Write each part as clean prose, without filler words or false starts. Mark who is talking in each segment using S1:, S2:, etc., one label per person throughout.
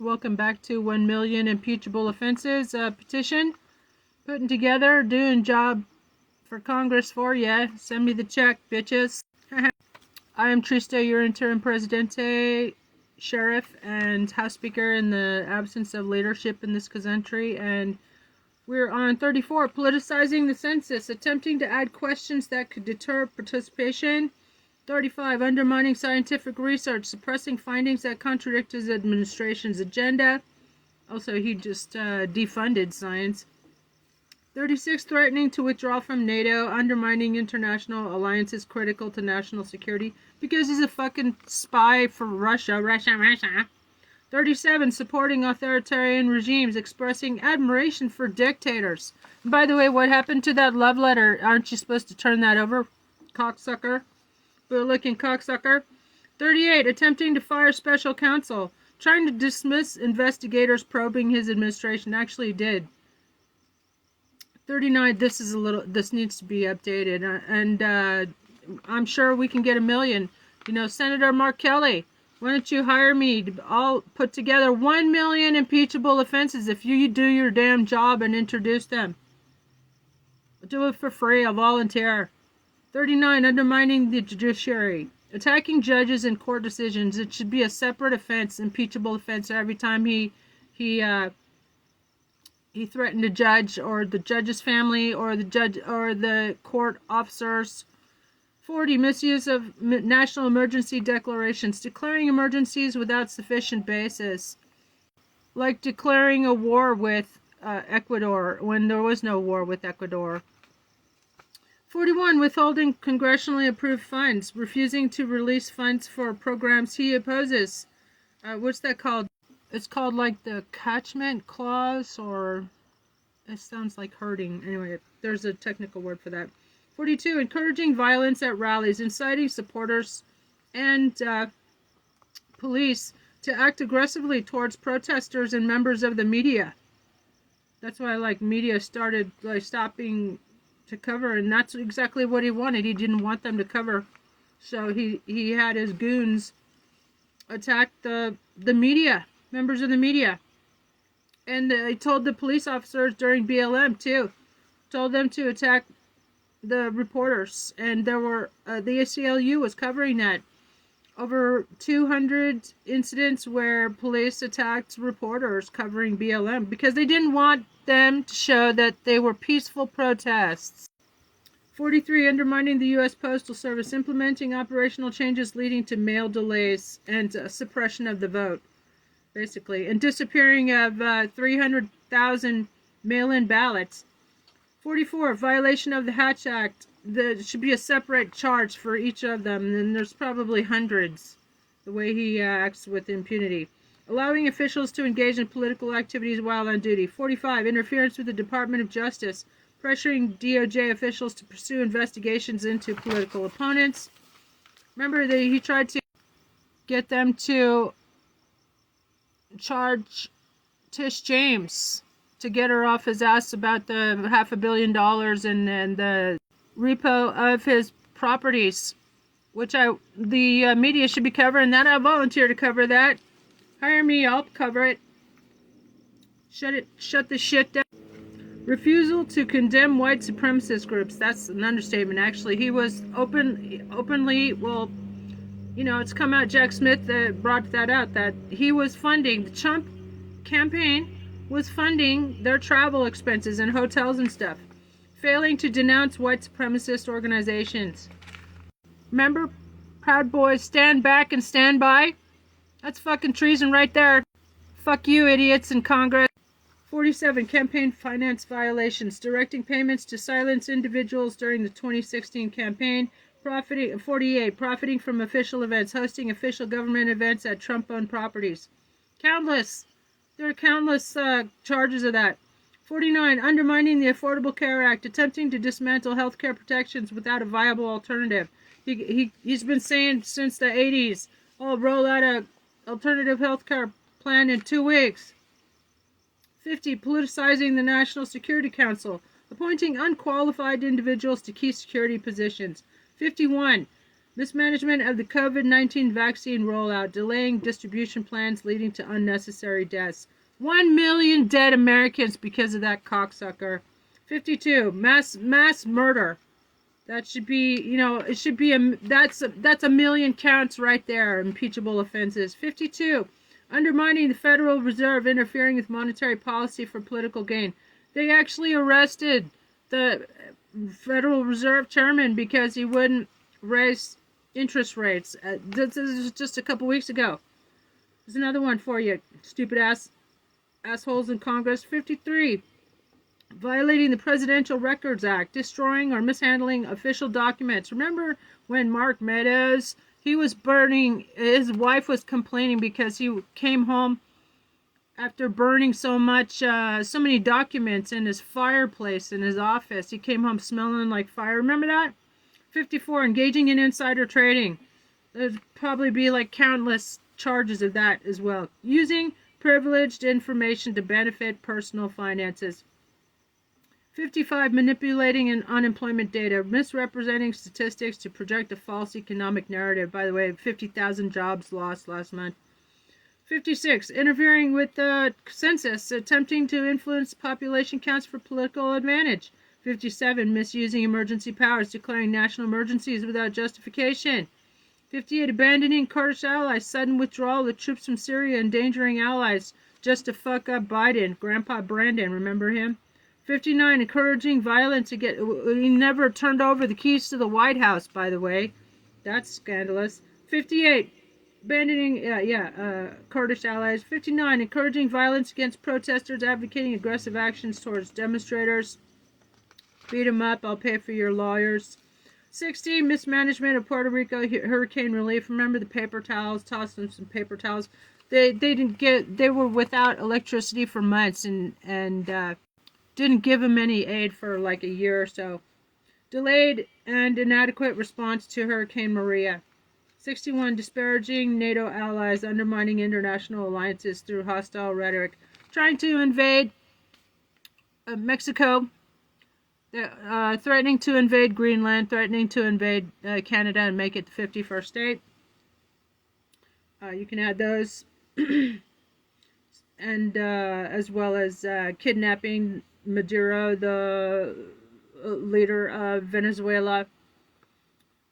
S1: Welcome back to 1 million impeachable offenses petition. Putting together, doing job for Congress for ya. Send me the check, bitches. I am Trista, your interim presidente, sheriff, and house speaker in the absence of leadership in this country. And we're on 34, politicizing the census, attempting to add questions that could deter participation. 35, undermining scientific research, suppressing findings that contradict his administration's agenda. Also, he just defunded science. 36, threatening to withdraw from NATO, undermining international alliances critical to national security because he's a fucking spy for Russia. 37, supporting authoritarian regimes, expressing admiration for dictators. And by the way, what happened to that love letter? Aren't you supposed to turn that over, cocksucker? Looking cocksucker. 38, attempting to fire special counsel, trying to dismiss investigators probing his administration. Actually, he did. 39, this needs to be updated, and I'm sure we can get 1 million. You know, Senator Mark Kelly, why don't you hire me to all put together 1 million impeachable offenses if you do your damn job and introduce them. Do it for free. I'll volunteer. 39, undermining the judiciary, attacking judges and court decisions. It should be a separate offense, impeachable offense, every time he threatened a judge or the judge's family or the judge or the court officers. 40, misuse of national emergency declarations, declaring emergencies without sufficient basis, like declaring a war with Ecuador when there was no war with Ecuador. 41, withholding congressionally approved funds, refusing to release funds for programs he opposes. What's that called? It's called like the catchment clause, or it sounds like hurting. Anyway, there's a technical word for that. 42, encouraging violence at rallies, inciting supporters and police to act aggressively towards protesters and members of the media. That's why media started stopping to cover, and that's exactly what he wanted. He didn't want them to cover, so he had his goons attack the media, members of the media, and he told the police officers during BLM too, told them to attack the reporters, and there were the ACLU was covering that. Over 200 incidents where police attacked reporters covering BLM because they didn't want them to show that they were peaceful protests. 43, undermining the U.S. Postal Service, implementing operational changes leading to mail delays and suppression of the vote, basically, and disappearing of 300,000 mail-in ballots. 44, violation of the Hatch Act. There should be a separate charge for each of them, and there's probably hundreds, the way he acts with impunity. Allowing officials to engage in political activities while on duty. 45, interference with the Department of Justice, pressuring DOJ officials to pursue investigations into political opponents. Remember that he tried to get them to charge Tish James to get her off his ass about the $500 million and the repo of his properties, which the media should be covering that. I volunteer to cover that. Hire me, I'll cover it. Shut the shit down. Refusal to condemn white supremacist groups. That's an understatement, actually. He was openly, well, you know, it's come out, Jack Smith brought that out, that he was funding, the Trump campaign was funding their travel expenses and hotels and stuff, failing to denounce white supremacist organizations. Remember, Proud Boys, stand back and stand by? That's fucking treason right there. Fuck you, idiots in Congress. 47, campaign finance violations, directing payments to silence individuals during the 2016 campaign. 48, profiting from official events, hosting official government events at Trump-owned properties. There are countless charges of that. 49, undermining the Affordable Care Act, attempting to dismantle health care protections without a viable alternative. He's been saying since the 80s, I'll roll out a alternative health care plan in 2 weeks. 50, politicizing the National Security Council, appointing unqualified individuals to key security positions. 51, Mismanagement of the COVID-19 vaccine rollout, delaying distribution plans leading to unnecessary deaths. 1 million dead Americans because of that cocksucker. 52, mass murder. That should be, it should be that's a million counts right there, impeachable offenses. 52, undermining the Federal Reserve, interfering with monetary policy for political gain. They actually arrested the Federal Reserve chairman because he wouldn't raise interest rates. This is just a couple weeks ago. There's another one for you, stupid assholes in Congress. 53, violating the Presidential Records Act, destroying or mishandling official documents. Remember when Mark Meadows, he was burning, his wife was complaining because he came home after burning so many documents in his fireplace in his office. He came home smelling like fire. Remember that? 54, engaging in insider trading. There'd probably be like countless charges of that as well. Using privileged information to benefit personal finances. 55, manipulating unemployment data, misrepresenting statistics to project a false economic narrative. By the way, 50,000 jobs lost last month. 56, interfering with the census, attempting to influence population counts for political advantage. 57, misusing emergency powers, declaring national emergencies without justification. 58, abandoning Kurdish allies, sudden withdrawal of troops from Syria, endangering allies just to fuck up Biden. Grandpa Brandon, remember him? 59, encouraging violence he never turned over the keys to the White House, by the way. That's scandalous. 58, abandoning Kurdish allies. 59, encouraging violence against protesters, advocating aggressive actions towards demonstrators. Beat them up, I'll pay for your lawyers. 60, mismanagement of Puerto Rico hurricane relief. Remember the paper towels? Toss them some paper towels. They were without electricity for months and didn't give them any aid for like a year or so. Delayed and inadequate response to Hurricane Maria. 61, disparaging NATO allies, undermining international alliances through hostile rhetoric. Trying to invade Mexico. Threatening to invade Greenland, threatening to invade Canada and make it the 51st state. You can add those. And as well as kidnapping Maduro, the leader of Venezuela,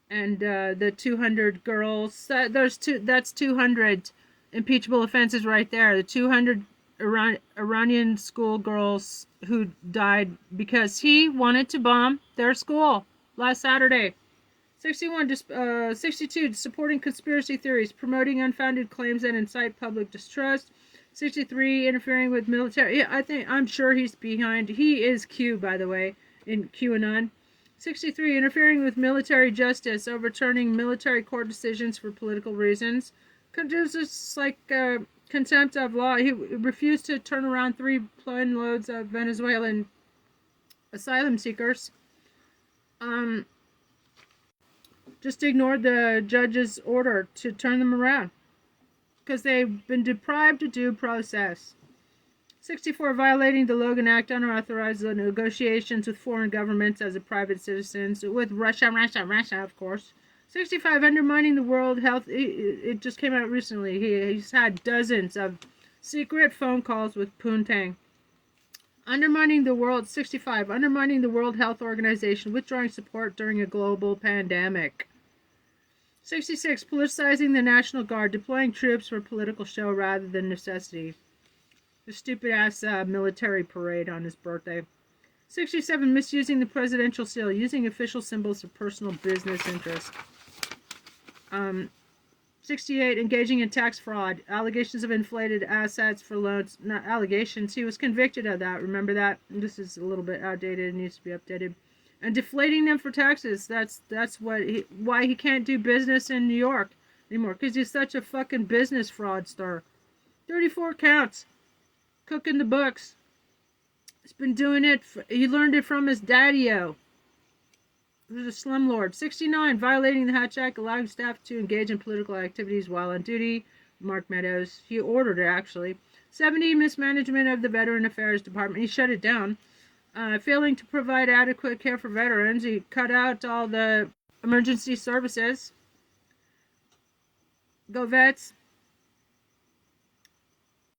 S1: and the 200 girls. That's 200 impeachable offenses right there. The 200 Iranian schoolgirls who died because he wanted to bomb their school last Saturday. 62, supporting conspiracy theories, promoting unfounded claims that incite public distrust. 63, interfering with military. I'm sure he's behind. He is Q, by the way, in QAnon. 63, interfering with military justice, overturning military court decisions for political reasons. Just like contempt of law. He refused to turn around 3 plane loads of Venezuelan asylum seekers. Just ignored the judge's order to turn them around because they've been deprived of due process. 64, violating the Logan Act, unauthorized negotiations with foreign governments as a private citizen, with Russia, of course. 65, undermining the World Health. It just came out recently. He's had dozens of secret phone calls with Poontang. 65, undermining the World Health Organization, withdrawing support during a global pandemic. 66, politicizing the National Guard, deploying troops for political show rather than necessity. The stupid ass military parade on his birthday. 67, misusing the presidential seal, using official symbols for personal business interest. 68, engaging in tax fraud, allegations of inflated assets for loans. Not allegations, he was convicted of that. Remember that? This is a little bit outdated and needs to be updated. And deflating them for taxes. That's why he can't do business in New York anymore, because he's such a fucking business fraudster. 34 counts. Cooking the books. He's been doing it. He learned it from his daddy-o. There's a slumlord. 69, violating the Hatch Act, allowing staff to engage in political activities while on duty. Mark Meadows. He ordered it, actually. 70, mismanagement of the Veteran Affairs Department. He shut it down. Failing to provide adequate care for veterans. He cut out all the emergency services. Go Vets.